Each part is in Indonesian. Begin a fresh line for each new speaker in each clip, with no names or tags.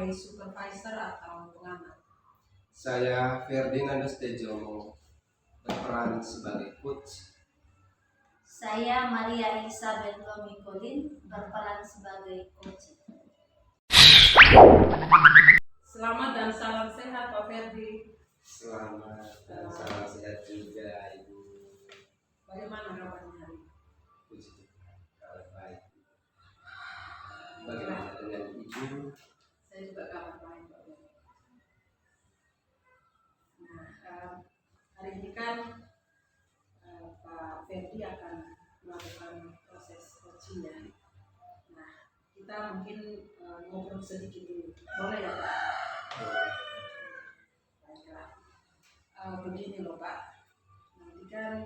sebagai supervisor atau pengamat?
Saya Ferdinand Tejomo, berperan sebagai coach.
Saya Maria Elizabeth Lomikolin, berperan sebagai coach.
Selamat dan salam sehat Pak Ferdi.
Selamat dan salam sehat juga Ibu.
Bagaimana kabarnya hari ini?
Puji Tuhan, kabar baik. Bagaimana dengan Ibu?
Saya juga kabar baik Pak Ferdi. Nah, hari ini kan Pak Ferdi akan melakukan proses coaching-nya. Nah, kita mungkin ngobrol sedikit dulu. Boleh ya Pak? Baiklah. Begini loh Pak. Nanti kan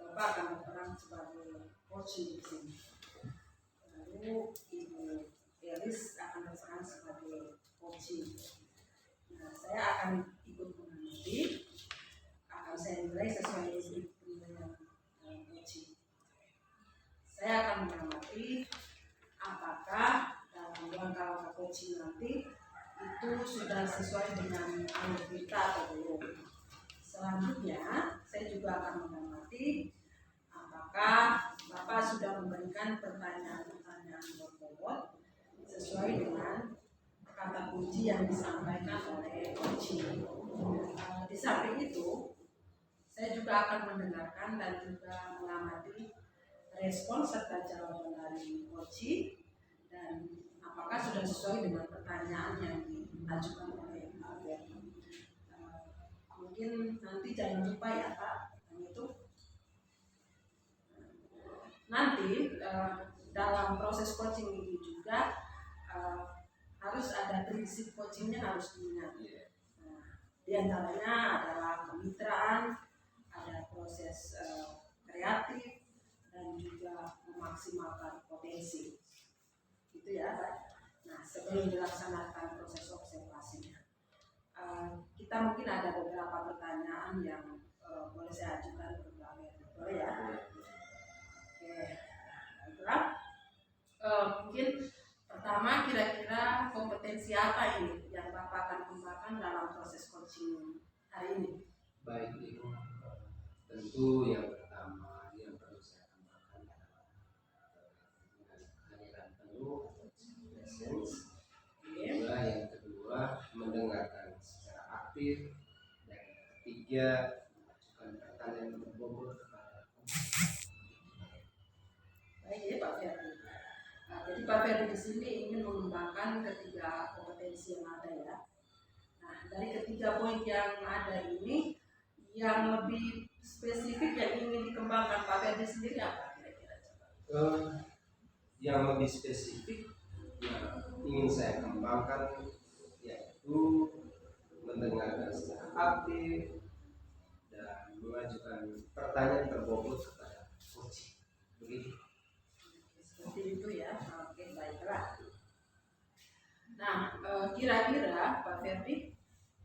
Bapak akan berperan sebagai coaching di sini. Lalu Ibu Elis akan berperan sebagai coaching. Nah, saya akan ikut mengamati, akan saya nilai sesuai dengan penilaian coaching. Saya akan mengamati apakah dalam langkah coaching nanti itu sudah sesuai dengan alur kita atau belum. Selanjutnya, saya juga akan mengamati apakah Bapak sudah memberikan pertanyaan-pertanyaan berbobot sesuai dengan kata kunci yang disampaikan oleh coaching. Di samping itu, saya juga akan mendengarkan dan juga mengamati respon serta jawaban dari coaching dan apakah sudah sesuai dengan pertanyaan yang diajukan oleh Pak Ferdi. Mungkin nanti jangan lupa ya Pak, itu nanti dalam proses coaching ini juga harus ada prinsip coachingnya harus diingat. Di antaranya adalah kemitraan, ada proses kreatif dan juga memaksimalkan potensi. Itu ya Pak. Nah, sebelum dilaksanakan proses observasinya, kita mungkin ada beberapa pertanyaan yang boleh saya ajukan ke Pak Ferdi. Boleh ya? Oke, baiklah. Mungkin pertama, kira-kira kompetensi apa ini yang Bapak akan kembangkan dalam proses coaching hari ini?
Baik Ibu, tentu yang pertama yang perlu saya kembangkan adalah kehadiran penuh atau presence. Yang kedua mendengarkan secara aktif, dan yang ketiga mengajukan pertanyaan berbobot kepada
Baik ya Pak Ferdi. Jadi Pak Ferdi di sini ingin mengembangkan ketiga kompetensi yang ada ya. Nah, dari ketiga poin yang ada ini, yang lebih spesifik yang ingin dikembangkan Pak Ferdi sendiri apa kira-kira?
Yang lebih spesifik yang ingin saya kembangkan yaitu mendengarkan secara aktif dan mengajukan pertanyaan berbobot kepada coach. Begitu.
Seperti itu ya. Oke, baiklah. Nah, kira-kira Pak Ferdi,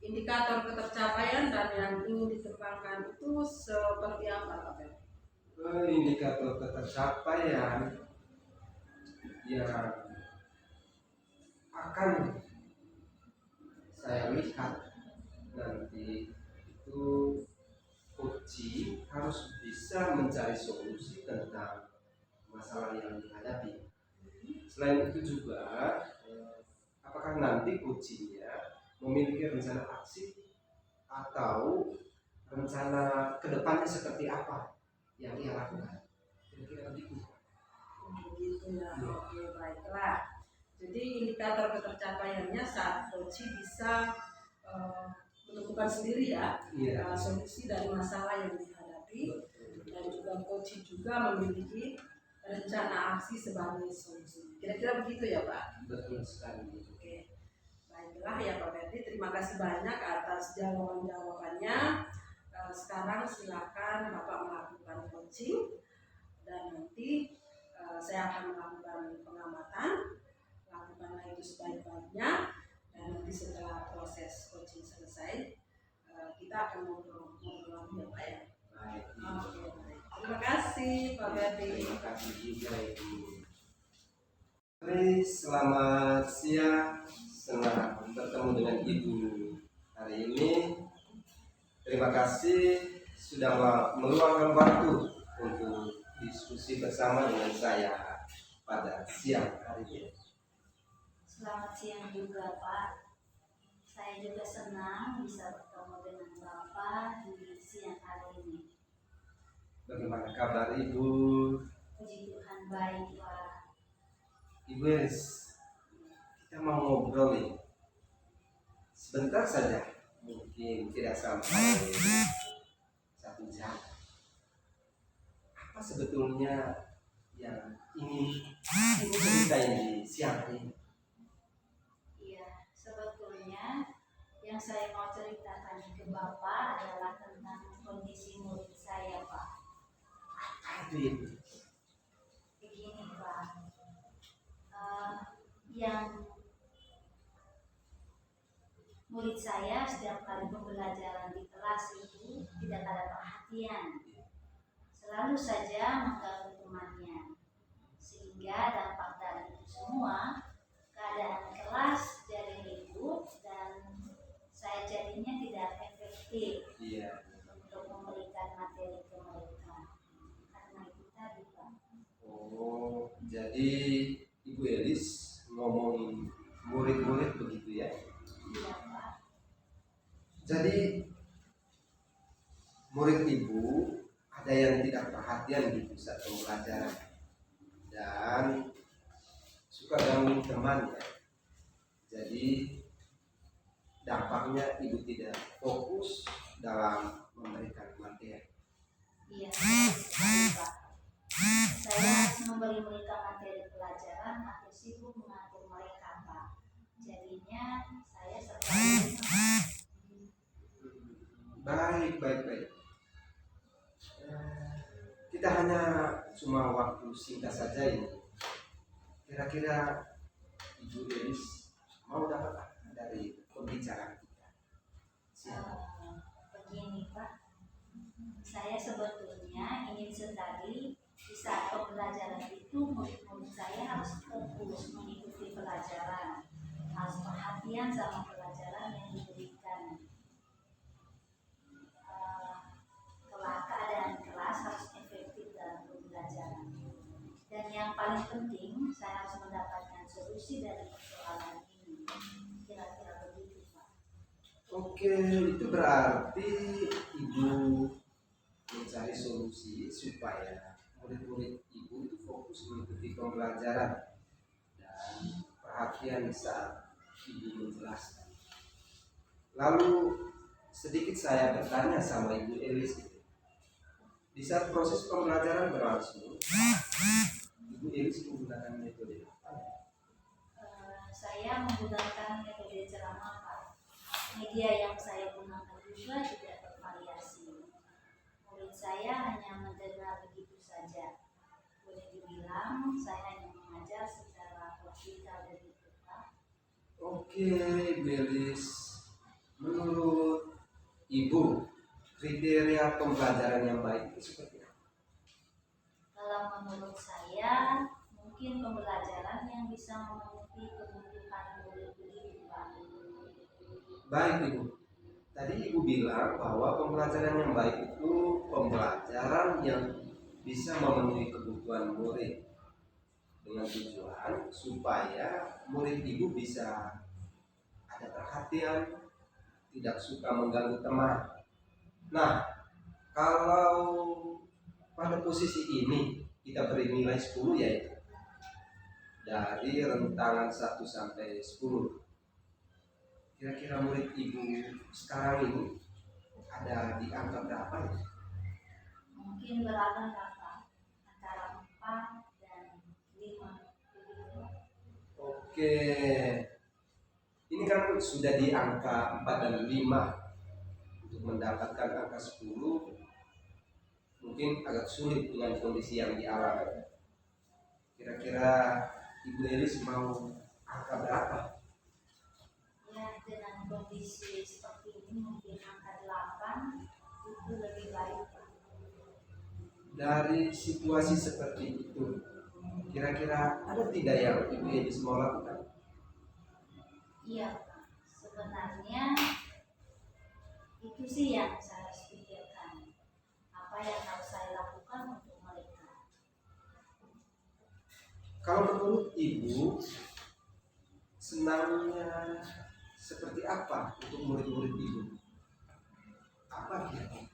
indikator ketercapaian dan yang ingin dikembangkan itu seperti apa Pak Ferdi?
Indikator ketercapaian yang akan saya lihat nanti itu coaching harus bisa mencari solusi tentang masalah yang dihadapi. Selain itu juga apakah nanti coachingnya memiliki rencana aksi atau rencana kedepannya seperti apa yang ia lakukan, kira-kira begitu.
Begitu ya. Oke, baiklah. Jadi indikator ketercapaiannya saat coaching bisa menentukan sendiri ya solusi dari masalah yang dihadapi, dan juga coaching juga memiliki rencana aksi sebagai solusi. Kira-kira begitu ya Pak?
Betul sekali.
Oke, baiklah ya Pak Ferdi, terima kasih banyak atas jawaban-jawabannya. Sekarang silakan Bapak melakukan coaching dan nanti saya akan melakukan pengamatan. Lakukanlah itu sebaik-baiknya, dan nanti setelah proses coaching selesai kita akan ngobrol lagi ya Pak ya.
Baik.
Oke, baik. Terima kasih Pak Ferdi.
Terima kasih juga Ibu.
Selamat siang, senang bertemu dengan Ibu hari ini. Terima kasih sudah meluangkan waktu untuk diskusi bersama dengan saya pada siang hari ini.
Selamat siang juga Pak. Saya juga senang bisa bertemu dengan Bapak di siang hari ini.
Bagaimana kabar Ibu?
Puji Tuhan baik Pak.
Ibu Elis, kita mau ngobrol nih. Sebentar saja, mungkin tidak sampai 1 jam. Apa sebetulnya yang ingin Ibu ceritain di siang ini?
Iya, sebetulnya yang saya mau ceritakan ke Bapak adalah tentang kondisi murid saya Pak.
Itu Ibu.
Begini Pak, yang murid saya setiap kali pembelajaran di kelas itu tidak ada perhatian, selalu saja mengganggu temannya, sehingga dampak dari itu semua keadaan kelas jadi ribut dan saya jadinya tidak efektif
Iya.
untuk memberikan materi ke mereka. Karena itu tadi Pak.
Oh, jadi Ibu Elis ngomongin murid-murid begitu ya?
Iya Pak.
Jadi murid Ibu ada yang tidak perhatian di pusat pembelajaran dan suka ganggu temannya. Jadi dampaknya Ibu tidak fokus dalam memberikan materi.
Iya sekali Pak. Saya harus memberi mereka materi pelajaran atau sibuk mengatur mereka Pak. Jadinya saya serba
Baik. Kita hanya cuma waktu singkat saja ini. Kira-kira Ibu Elis mau dapat apa dari pembicaraan kita?
begini Pak. Saya sebetulnya ingin sekali di saat pembelajaran itu murid-murid saya harus fokus mengikuti pelajaran, harus perhatian sama pelajaran yang diberikan. Keadaan kelas harus efektif dalam pembelajaran. Dan yang paling penting, saya harus mendapatkan solusi dari persoalan ini. Kira-kira begitu Pak.
Oke, itu berarti Ibu mencari solusi supaya murid-murid Ibu itu fokus mengikuti pembelajaran dan perhatian saat Ibu menjelaskan. Lalu sedikit saya bertanya sama Ibu Elis, di saat proses pembelajaran berlangsung, Ibu Elis menggunakan metode apa?
Saya menggunakan metode ceramah Pak. Media yang saya gunakan juga tidak bervariasi. Murid saya hanya mendengar begitu saja. Boleh dibilang saya hanya mengajar secara vertikal begitu Pak.
Oke, Ibu Elis, menurut Ibu kriteria pembelajaran yang baik itu seperti apa?
Kalau menurut saya, mungkin pembelajaran yang bisa memenuhi kebutuhan murid begitu Pak.
Baik Ibu, tadi Ibu bilang bahwa pembelajaran yang baik itu pembelajaran yang bisa memenuhi kebutuhan murid dengan tujuan supaya murid Ibu bisa ada perhatian, tidak suka mengganggu teman. Nah, kalau pada posisi ini kita beri nilai 10 yaitu dari rentangan 1 sampai 10. Kira-kira murid Ibu sekarang ini ada di angka berapa ya?
Mungkin beragam Pak, antara 4 dan 5 begitu.
Oke, ini kan sudah di angka 4 dan 5. Untuk mendapatkan angka 10 mungkin agak sulit dengan kondisi yang dialami. Kira-kira Ibu Elis mau angka berapa?
Ya, dengan kondisi seperti ini mungkin angka 8 itu lebih baik Pak.
Dari situasi seperti itu, Kira-kira ada tidak yang Ibu Edis mau lakukan?
Iya Pak, sebenarnya itu sih yang saya harus pikirkan. Apa yang harus saya lakukan untuk mereka?
Kalau menurut Ibu, senangnya seperti apa untuk murid-murid Ibu? Apa kira-kira?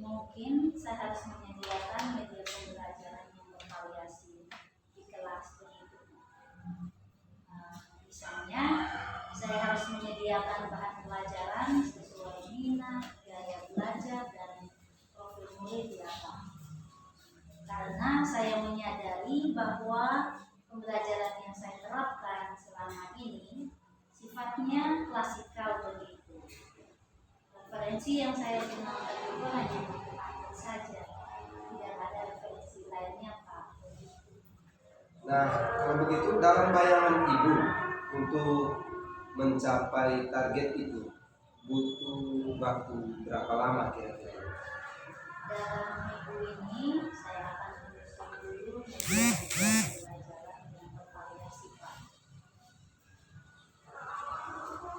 Mungkin saya harus menyediakan media pembelajaran yang bervariasi di kelas begitu. Misalnya, saya harus menyediakan bahan pelajaran sesuai minat, gaya belajar, dan profil murid ya Pak. Karena saya menyadari bahwa pembelajaran yang saya terapkan selama ini sifatnya klasikal begitu. Referensi yang saya gunakan itu hanya untuk akhir saja, tidak ada referensi lainnya Pak.
Nah, kalau begitu dalam bayangan Ibu untuk mencapai target itu butuh waktu berapa lama kira-kira?
Dalam minggu ini saya akan menyusun dulu media pembelajaran yang bervariasi Pak.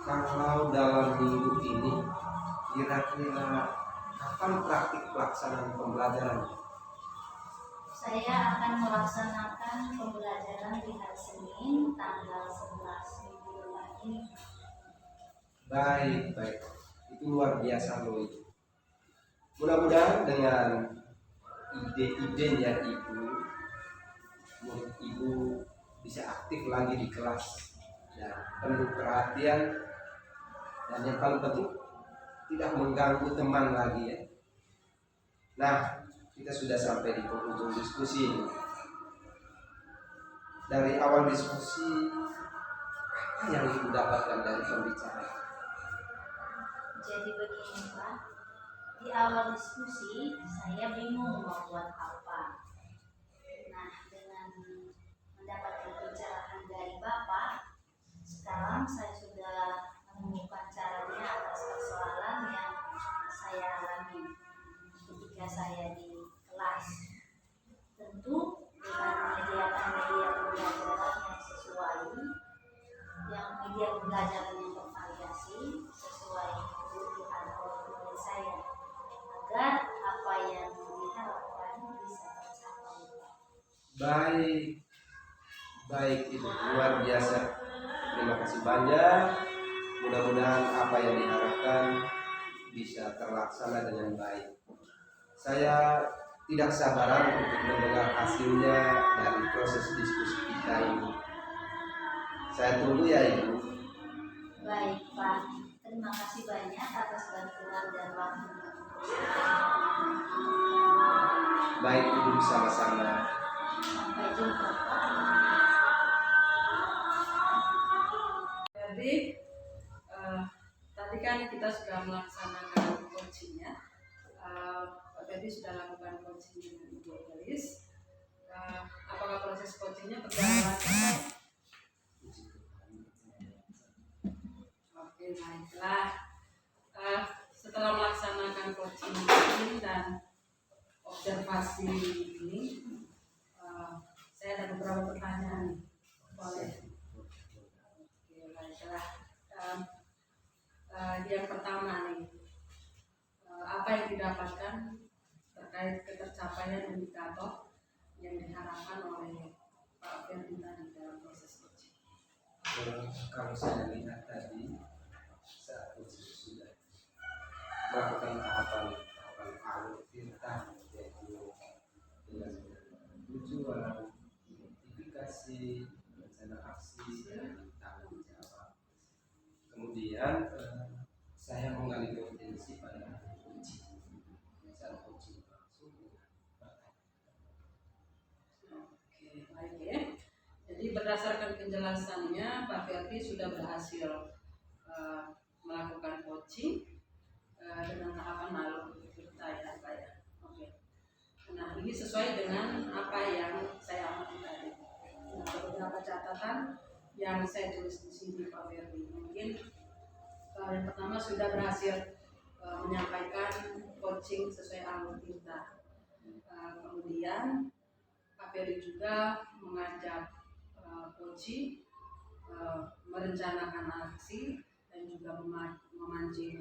Kalau dalam minggu ini kira-kira kapan praktik pelaksanaan pembelajaran?
Saya akan melaksanakan pembelajaran di hari Senin tanggal 11 minggu depan ini.
Baik. Itu luar biasa loh itu. Mudah-mudahan dengan ide-idenya Ibu, murid Ibu bisa aktif lagi di kelas dan penuh perhatian, dan yang paling penting tidak mengganggu teman lagi ya. Nah, kita sudah sampai di penghujung diskusi ini. Dari awal diskusi, apa yang Ibu dapatkan dari pembicara?
Jadi begini Pak, di awal diskusi saya bingung mau buat apa. Nah, dengan mendapatkan pencerahan dari Bapak, sekarang saya sudah menemukan caranya atas persoalan yang saya alami ketika saya di kelas. Tentu dengan menyediakan media pembelajaran yang sesuai, yang media pembelajaran yang bervariasi sesuai kebutuhan murid saya, agar apa yang diharapkan bisa tercapai.
Baik Ibu, luar biasa. Terima kasih banyak. Mudah-mudahan apa yang diharapkan bisa terlaksana dengan baik. Saya tidak sabaran untuk mendengar hasilnya dari proses diskusi kita ini. Saya tunggu ya Ibu.
Baik Pak, terima kasih banyak atas bantuan dan waktunya.
Baik Ibu, sama-sama.
Sampai jumpa Pak.
Jadi tadi kan kita sudah melaksanakan coachingnya. Pak Teddy sudah lakukan coaching dengan Ibu Elis. Apakah proses coachingnya berjalan lancar? Oke, baiklah. Setelah melaksanakan coaching ini dan observasi ini, saya ada beberapa pertanyaan. Boleh? Oke, baiklah. Yang pertama nih, apa yang didapatkan terkait ketercapaian indikator yang diharapkan oleh Pak Ferdi tadi dalam proses coaching?
Kalau saya lihat tadi saat coaching sudah melakukan tahapan awal firtan, yaitu dengan tujuan, identifikasi, rencana aksi, dan tanggung jawab. Kemudian saya menggali potensi pada coaching. Saat coaching langsung
Oke, baik ya. Jadi berdasarkan penjelasannya, Pak Ferdi sudah berhasil melakukan coaching dengan tahapan lalu kita ya Pak ya. Oke. Nah, ini sesuai dengan apa yang saya amati tadi. Nah, beberapa catatan yang saya tulis di sini Pak Ferdi. Mungkin yang pertama sudah berhasil menyampaikan coaching sesuai alur kita. Kemudian Pak Pak Ferry juga mengajak Koci merencanakan aksi dan juga memancing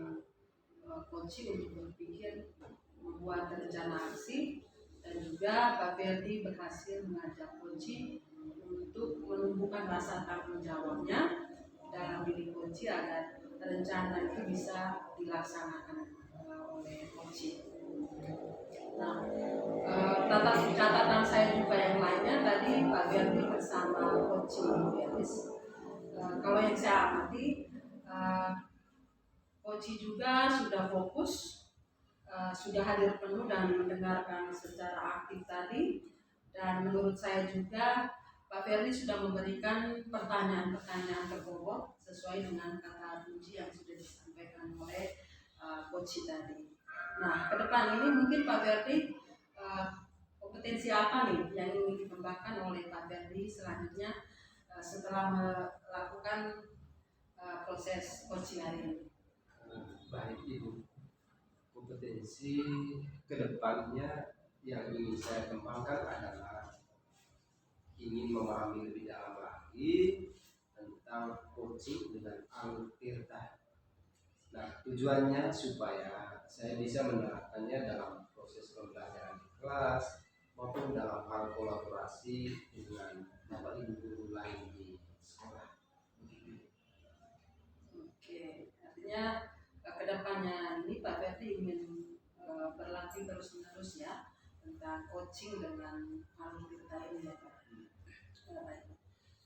Koci untuk berpikir membuat rencana aksi, dan juga Pak Ferry berhasil mengajak Koci untuk menumbuhkan rasa tanggung jawabnya dalam diri Koci agar rencana itu bisa dilaksanakan oleh Koci. Nah, catatan saya juga yang lainnya tadi Pak Ferry bersama Koci Felis. Kalau yang saya amati, Koci juga sudah fokus, sudah hadir penuh dan mendengarkan secara aktif tadi. Dan menurut saya juga Pak Ferry sudah memberikan pertanyaan-pertanyaan terbobot sesuai dengan kata kunci yang sudah disampaikan oleh Koci tadi. Nah, ke depan ini mungkin Pak Ferry kompetensi apa nih yang ingin dikembangkan oleh Pak Ferry selanjutnya setelah melakukan proses coaching hari ini?
Baik Ibu, kompetensi kedepannya yang ingin saya kembangkan adalah ingin memahami lebih dalam lagi tentang coaching dengan alur tirta. Nah, tujuannya supaya saya bisa menerapkannya dalam proses pembelajaran di kelas maupun dalam hal kolaborasi dengan bapak ibu guru lain di sekolah.
Oke, artinya kedepannya ini Pak Ferry ingin berlatih terus-menerus ya tentang coaching dengan alur tirta ini ya Pak.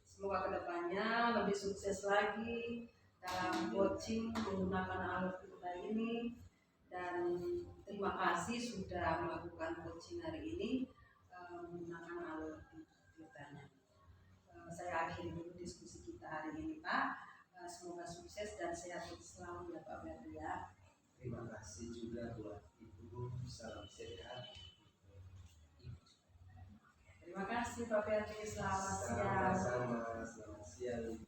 Semoga kedepannya lebih sukses lagi dalam coaching menggunakan alur tirta ini, dan terima kasih sudah melakukan coaching hari ini menggunakan alur tirtanya. Saya akhiri dulu diskusi kita hari ini Pak. Semoga sukses dan sehat selalu ya Pak Ferry ya.
Terima kasih juga buat Ibu, salam sehat.
Terima kasih Pak Ferry, selamat siang.
Sama-sama, selamat siang.